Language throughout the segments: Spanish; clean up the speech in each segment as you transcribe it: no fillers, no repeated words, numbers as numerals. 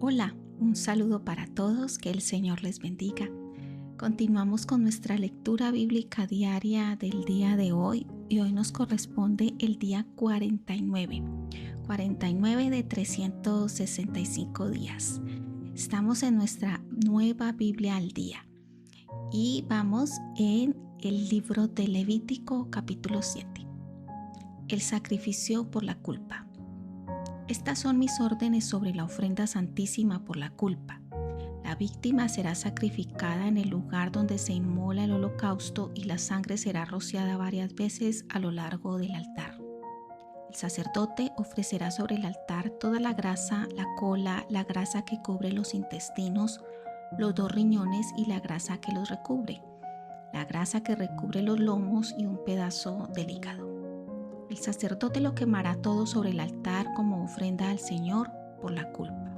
Hola, un saludo para todos, que el Señor les bendiga. Continuamos con nuestra lectura bíblica diaria del día de hoy y hoy nos corresponde el día 49 de 365 días. Estamos en nuestra nueva Biblia al día y vamos en el libro de Levítico capítulo 7, el sacrificio por la culpa. Estas son mis órdenes sobre la ofrenda santísima por la culpa. La víctima será sacrificada en el lugar donde se inmola el holocausto y la sangre será rociada varias veces a lo largo del altar. El sacerdote ofrecerá sobre el altar toda la grasa, la cola, la grasa que cubre los intestinos, los 2 riñones y la grasa que los recubre, la grasa que recubre los lomos y un pedazo del hígado. El sacerdote lo quemará todo sobre el altar como ofrenda al Señor por la culpa.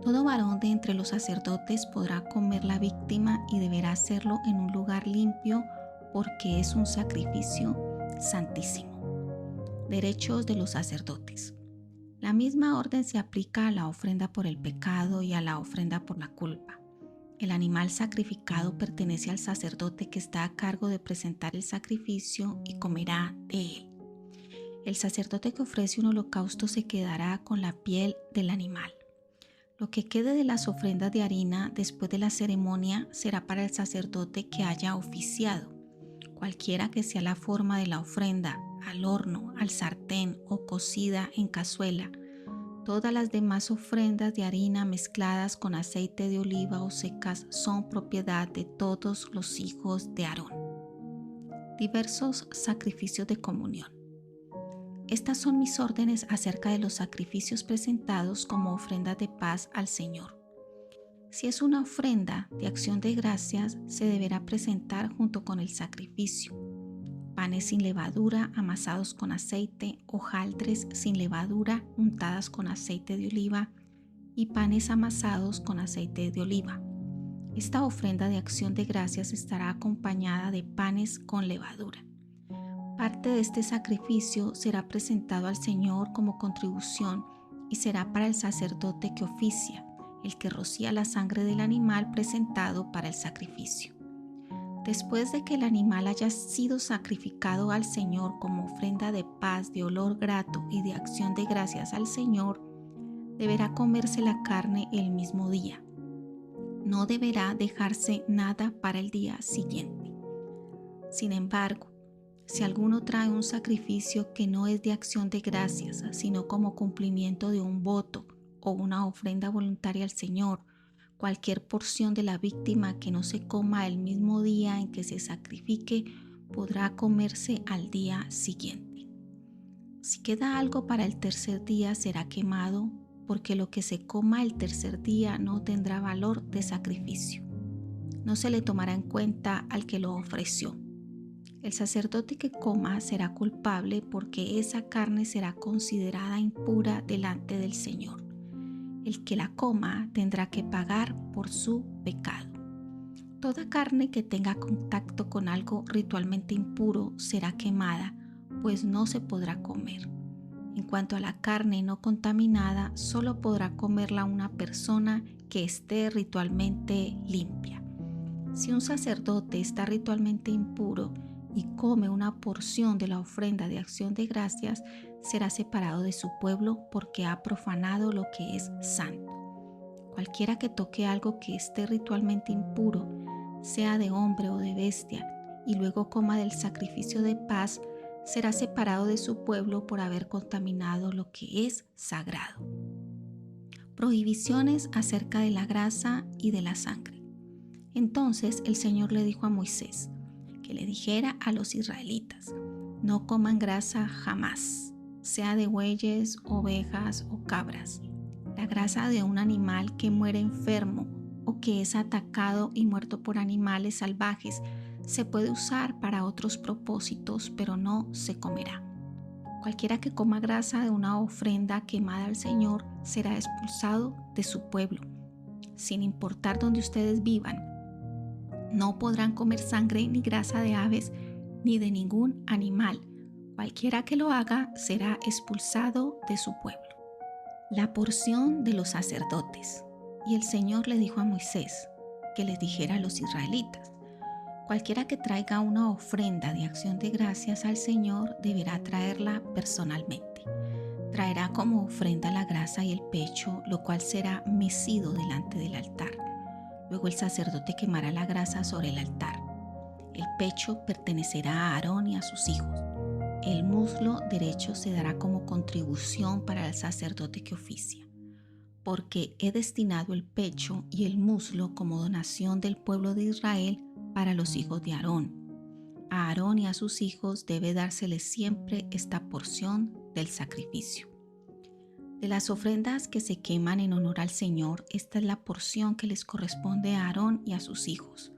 Todo varón de entre los sacerdotes podrá comer la víctima y deberá hacerlo en un lugar limpio porque es un sacrificio santísimo. Derechos de los sacerdotes. La misma orden se aplica a la ofrenda por el pecado y a la ofrenda por la culpa. El animal sacrificado pertenece al sacerdote que está a cargo de presentar el sacrificio y comerá de él. El sacerdote que ofrece un holocausto se quedará con la piel del animal. Lo que quede de las ofrendas de harina después de la ceremonia será para el sacerdote que haya oficiado. Cualquiera que sea la forma de la ofrenda, al horno, al sartén o cocida en cazuela, todas las demás ofrendas de harina mezcladas con aceite de oliva o secas son propiedad de todos los hijos de Aarón. Diversos sacrificios de comunión. Estas son mis órdenes acerca de los sacrificios presentados como ofrendas de paz al Señor. Si es una ofrenda de acción de gracias, se deberá presentar junto con el sacrificio. Panes sin levadura amasados con aceite, hojaldres sin levadura untadas con aceite de oliva y panes amasados con aceite de oliva. Esta ofrenda de acción de gracias estará acompañada de panes con levadura. Parte de este sacrificio será presentado al Señor como contribución y será para el sacerdote que oficia, el que rocía la sangre del animal presentado para el sacrificio. Después de que el animal haya sido sacrificado al Señor como ofrenda de paz, de olor grato y de acción de gracias al Señor, deberá comerse la carne el mismo día. No deberá dejarse nada para el día siguiente. Sin embargo, si alguno trae un sacrificio que no es de acción de gracias, sino como cumplimiento de un voto o una ofrenda voluntaria al Señor, cualquier porción de la víctima que no se coma el mismo día en que se sacrifique podrá comerse al día siguiente. Si queda algo para el tercer día será quemado, porque lo que se coma el tercer día no tendrá valor de sacrificio. No se le tomará en cuenta al que lo ofreció. El sacerdote que coma será culpable porque esa carne será considerada impura delante del Señor. El que la coma tendrá que pagar por su pecado. Toda carne que tenga contacto con algo ritualmente impuro será quemada, pues no se podrá comer. En cuanto a la carne no contaminada, solo podrá comerla una persona que esté ritualmente limpia. Si un sacerdote está ritualmente impuro y come una porción de la ofrenda de acción de gracias, será separado de su pueblo porque ha profanado lo que es santo. Cualquiera que toque algo que esté ritualmente impuro, sea de hombre o de bestia, y luego coma del sacrificio de paz, será separado de su pueblo por haber contaminado lo que es sagrado. Prohibiciones acerca de la grasa y de la sangre. Entonces el Señor le dijo a Moisés que le dijera a los israelitas: no coman grasa jamás, sea de bueyes, ovejas o cabras. La grasa de un animal que muere enfermo o que es atacado y muerto por animales salvajes se puede usar para otros propósitos, pero no se comerá. Cualquiera que coma grasa de una ofrenda quemada al Señor será expulsado de su pueblo, sin importar dónde ustedes vivan. No podrán comer sangre ni grasa de aves ni de ningún animal. Cualquiera que lo haga será expulsado de su pueblo. La porción de los sacerdotes. Y el Señor le dijo a Moisés que les dijera a los israelitas: cualquiera que traiga una ofrenda de acción de gracias al Señor deberá traerla personalmente. Traerá como ofrenda la grasa y el pecho, lo cual será mecido delante del altar. Luego el sacerdote quemará la grasa sobre el altar. El pecho pertenecerá a Aarón y a sus hijos. El muslo derecho se dará como contribución para el sacerdote que oficia, porque he destinado el pecho y el muslo como donación del pueblo de Israel para los hijos de Aarón. A Aarón y a sus hijos debe dárseles siempre esta porción del sacrificio. De las ofrendas que se queman en honor al Señor, esta es la porción que les corresponde a Aarón y a sus hijos.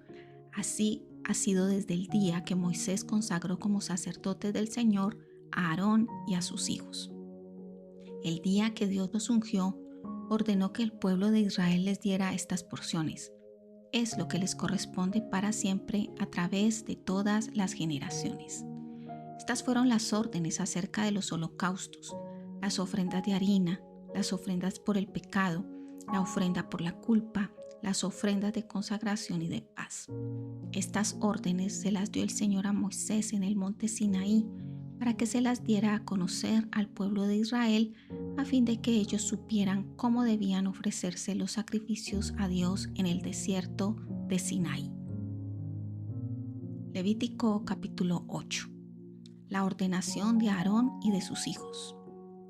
Así ha sido desde el día que Moisés consagró como sacerdotes del Señor a Aarón y a sus hijos. El día que Dios los ungió, ordenó que el pueblo de Israel les diera estas porciones. Es lo que les corresponde para siempre a través de todas las generaciones. Estas fueron las órdenes acerca de los holocaustos, las ofrendas de harina, las ofrendas por el pecado, la ofrenda por la culpa, las ofrendas de consagración y de paz. Estas órdenes se las dio el Señor a Moisés en el monte Sinaí para que se las diera a conocer al pueblo de Israel, a fin de que ellos supieran cómo debían ofrecerse los sacrificios a Dios en el desierto de Sinaí. Levítico capítulo 8. La ordenación de Aarón y de sus hijos.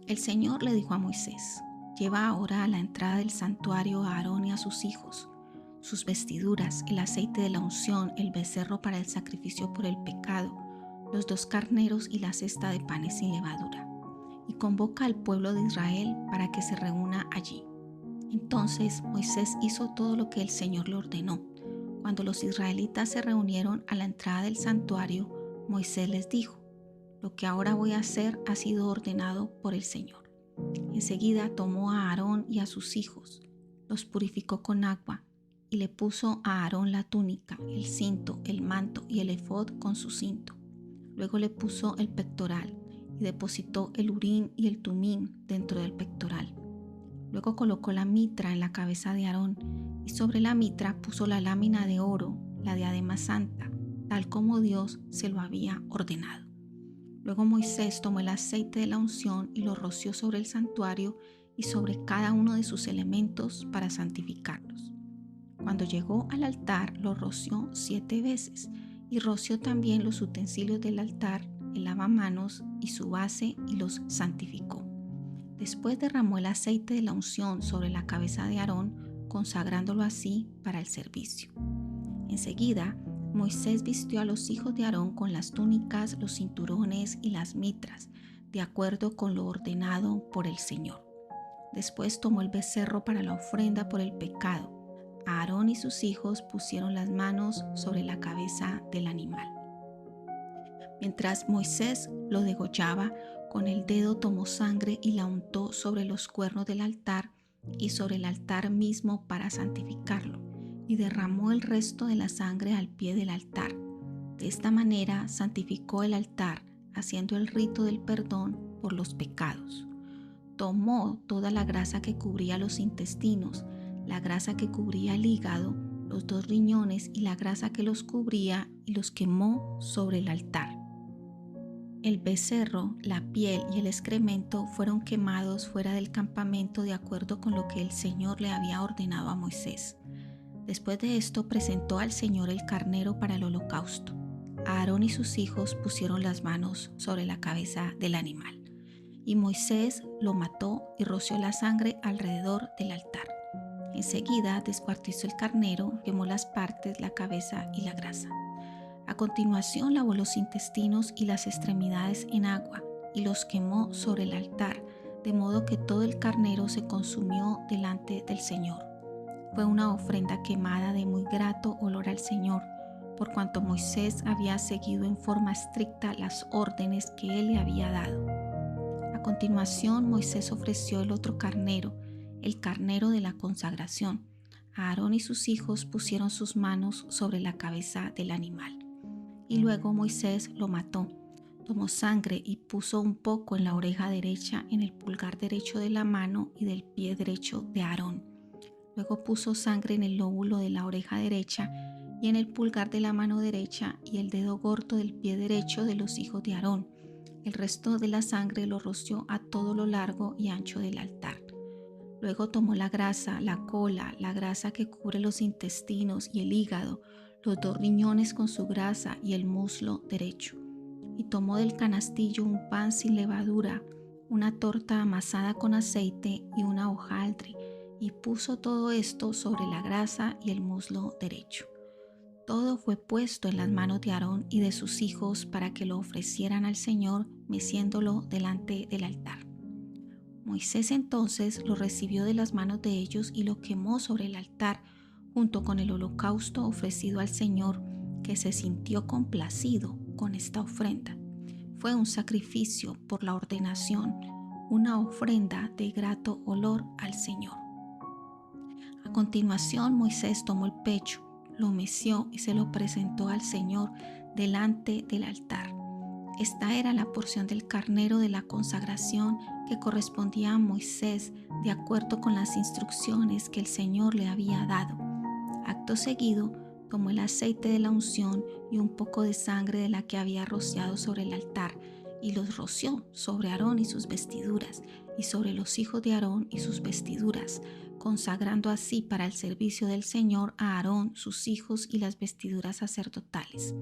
El Señor le dijo a Moisés: lleva ahora a la entrada del santuario a Aarón y a sus hijos, sus vestiduras, el aceite de la unción, el becerro para el sacrificio por el pecado, los 2 carneros y la cesta de panes sin levadura, y convoca al pueblo de Israel para que se reúna allí. Entonces Moisés hizo todo lo que el Señor le ordenó. Cuando los israelitas se reunieron a la entrada del santuario, Moisés les dijo: lo que ahora voy a hacer ha sido ordenado por el Señor. Enseguida tomó a Aarón y a sus hijos, los purificó con agua y le puso a Aarón la túnica, el cinto, el manto y el efod con su cinto. Luego le puso el pectoral y depositó el urín y el tumín dentro del pectoral. Luego colocó la mitra en la cabeza de Aarón y sobre la mitra puso la lámina de oro, la diadema santa, tal como Dios se lo había ordenado. Luego Moisés tomó el aceite de la unción y lo roció sobre el santuario y sobre cada uno de sus elementos para santificarlos. Cuando llegó al altar, lo roció 7 veces y roció también los utensilios del altar, el lavamanos y su base, y los santificó. Después derramó el aceite de la unción sobre la cabeza de Aarón, consagrándolo así para el servicio. Enseguida, Moisés vistió a los hijos de Aarón con las túnicas, los cinturones y las mitras, de acuerdo con lo ordenado por el Señor. Después tomó el becerro para la ofrenda por el pecado. Aarón y sus hijos pusieron las manos sobre la cabeza del animal. Mientras Moisés lo degollaba, con el dedo tomó sangre y la untó sobre los cuernos del altar y sobre el altar mismo para santificarlo, y derramó el resto de la sangre al pie del altar. De esta manera santificó el altar, haciendo el rito del perdón por los pecados. Tomó toda la grasa que cubría los intestinos, la grasa que cubría el hígado, los 2 riñones y la grasa que los cubría, y los quemó sobre el altar. El becerro, la piel y el excremento fueron quemados fuera del campamento de acuerdo con lo que el Señor le había ordenado a Moisés. Después de esto presentó al Señor el carnero para el holocausto. Aarón y sus hijos pusieron las manos sobre la cabeza del animal, y Moisés lo mató y roció la sangre alrededor del altar. Enseguida descuartizó el carnero, quemó las partes, la cabeza y la grasa. A continuación lavó los intestinos y las extremidades en agua y los quemó sobre el altar, de modo que todo el carnero se consumió delante del Señor. Fue una ofrenda quemada de muy grato olor al Señor, por cuanto Moisés había seguido en forma estricta las órdenes que él le había dado. A continuación Moisés ofreció el otro carnero, el carnero de la consagración. Aarón y sus hijos pusieron sus manos sobre la cabeza del animal. Y luego Moisés lo mató. Tomó sangre y puso un poco en la oreja derecha, en el pulgar derecho de la mano y del pie derecho de Aarón. Luego puso sangre en el lóbulo de la oreja derecha y en el pulgar de la mano derecha y el dedo gordo del pie derecho de los hijos de Aarón. El resto de la sangre lo roció a todo lo largo y ancho del altar. Luego tomó la grasa, la cola, la grasa que cubre los intestinos y el hígado, los 2 riñones con su grasa y el muslo derecho. Y tomó del canastillo un pan sin levadura, una torta amasada con aceite y una hojaldre, y puso todo esto sobre la grasa y el muslo derecho. Todo fue puesto en las manos de Aarón y de sus hijos para que lo ofrecieran al Señor, meciéndolo delante del altar. Moisés entonces lo recibió de las manos de ellos y lo quemó sobre el altar, junto con el holocausto ofrecido al Señor, que se sintió complacido con esta ofrenda. Fue un sacrificio por la ordenación, una ofrenda de grato olor al Señor. A continuación, Moisés tomó el pecho, lo meció y se lo presentó al Señor delante del altar. Esta era la porción del carnero de la consagración que correspondía a Moisés de acuerdo con las instrucciones que el Señor le había dado. Acto seguido, tomó el aceite de la unción y un poco de sangre de la que había rociado sobre el altar y los roció sobre Aarón y sus vestiduras y sobre los hijos de Aarón y sus vestiduras, consagrando así para el servicio del Señor a Aarón, sus hijos y las vestiduras sacerdotales.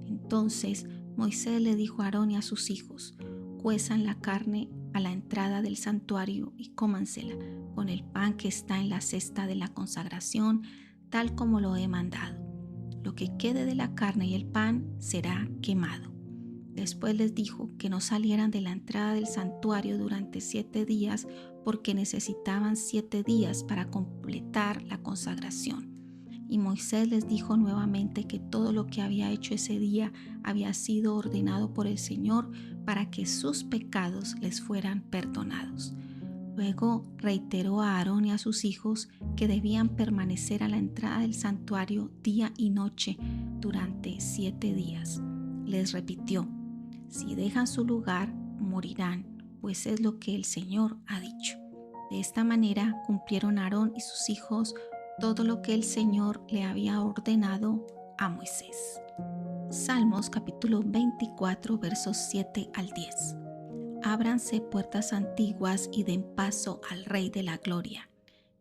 Entonces Moisés le dijo a Aarón y a sus hijos: cuezan la carne a la entrada del santuario y cómansela con el pan que está en la cesta de la consagración, tal como lo he mandado. Lo que quede de la carne y el pan será quemado. Después les dijo que no salieran de la entrada del santuario durante 7 días, porque necesitaban 7 días para completar la consagración. Y Moisés les dijo nuevamente que todo lo que había hecho ese día había sido ordenado por el Señor para que sus pecados les fueran perdonados. Luego reiteró a Aarón y a sus hijos que debían permanecer a la entrada del santuario día y noche durante 7 días. Les repitió: si dejan su lugar, morirán, pues es lo que el Señor ha dicho. De esta manera cumplieron Aarón y sus hijos todo lo que el Señor le había ordenado a Moisés. Salmos capítulo 24, versos 7 al 10. Ábranse puertas antiguas y den paso al Rey de la Gloria.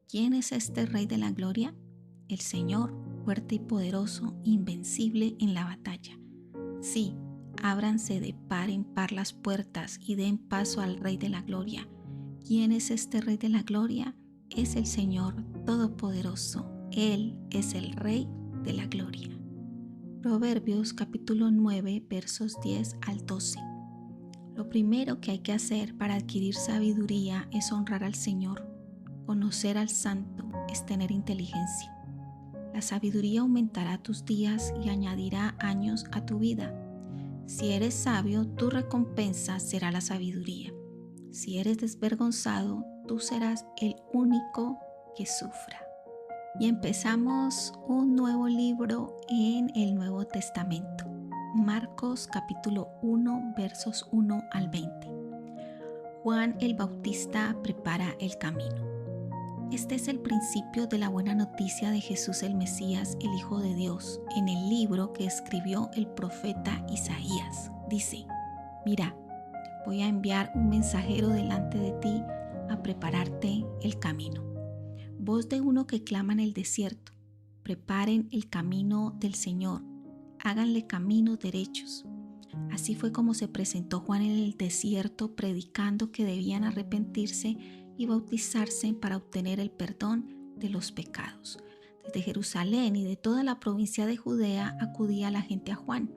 ¿Quién es este Rey de la Gloria? El Señor, fuerte y poderoso, invencible en la batalla. Sí, ábranse de par en par las puertas y den paso al Rey de la Gloria. ¿Quién es este Rey de la Gloria? Es el Señor Todopoderoso. Él es el Rey de la Gloria. Proverbios capítulo 9, versos 10 al 12. Lo primero que hay que hacer para adquirir sabiduría es honrar al Señor. Conocer al Santo es tener inteligencia. La sabiduría aumentará tus días y añadirá años a tu vida. Si eres sabio, tu recompensa será la sabiduría. Si eres desvergonzado, tú serás el único que sufra. Y empezamos un nuevo libro en el Nuevo Testamento. Marcos capítulo 1, versos 1 al 20. Juan el Bautista prepara el camino. Este es el principio de la buena noticia de Jesús el Mesías, el Hijo de Dios, en el libro que escribió el profeta Isaías. Dice: mira, voy a enviar un mensajero delante de ti a prepararte el camino. Voz de uno que clama en el desierto: preparen el camino del Señor, háganle caminos derechos. Así fue como se presentó Juan en el desierto, predicando que debían arrepentirse y bautizarse para obtener el perdón de los pecados. Desde Jerusalén y de toda la provincia de Judea acudía la gente a Juan.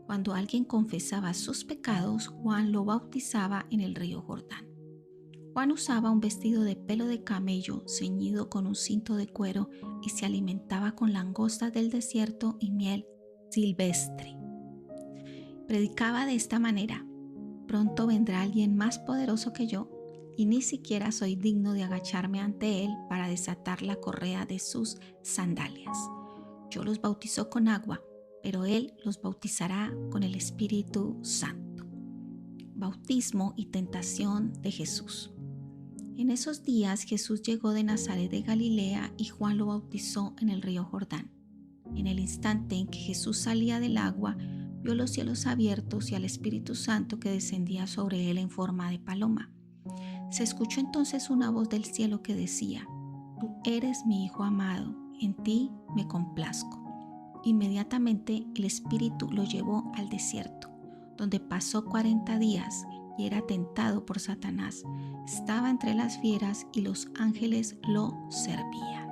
Cuando alguien confesaba sus pecados, Juan lo bautizaba en el río Jordán. Juan usaba un vestido de pelo de camello ceñido con un cinto de cuero y se alimentaba con langostas del desierto y miel silvestre. Predicaba de esta manera: pronto vendrá alguien más poderoso que yo, y ni siquiera soy digno de agacharme ante él para desatar la correa de sus sandalias. Yo los bautizo con agua, pero él los bautizará con el Espíritu Santo. bautismo y tentación de Jesús. En esos días Jesús llegó de Nazaret de Galilea y Juan lo bautizó en el río Jordán. En el instante en que Jesús salía del agua, vio los cielos abiertos y al Espíritu Santo que descendía sobre él en forma de paloma. Se escuchó entonces una voz del cielo que decía: Tú eres mi Hijo amado, en ti me complazco. Inmediatamente el Espíritu lo llevó al desierto, donde pasó 40 días y era tentado por Satanás. Estaba entre las fieras y los ángeles lo servían.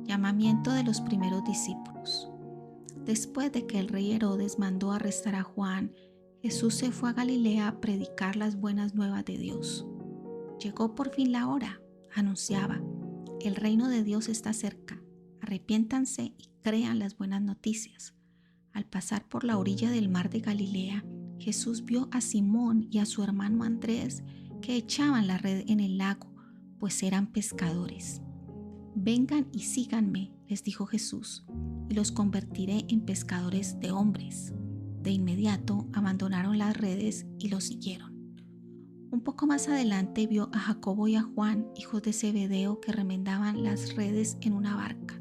Llamamiento de los primeros discípulos. Después de que el rey Herodes mandó arrestar a Juan, Jesús se fue a Galilea a predicar las buenas nuevas de Dios. Llegó por fin la hora, anunciaba: el reino de Dios está cerca, arrepiéntanse y crean las buenas noticias. Al pasar por la orilla del mar de Galilea, Jesús vio a Simón y a su hermano Andrés que echaban la red en el lago, pues eran pescadores. Vengan y síganme, les dijo Jesús, y los convertiré en pescadores de hombres. De inmediato abandonaron las redes y lo siguieron. Un poco más adelante vio a Jacobo y a Juan, hijos de Zebedeo, que remendaban las redes en una barca.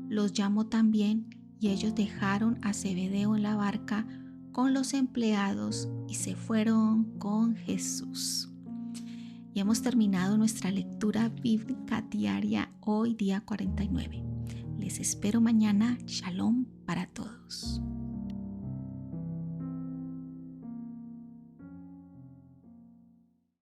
Los llamó también y ellos dejaron a Zebedeo en la barca con los empleados y se fueron con Jesús. Y hemos terminado nuestra lectura bíblica diaria hoy, día 49. Les espero mañana. Shalom para todos.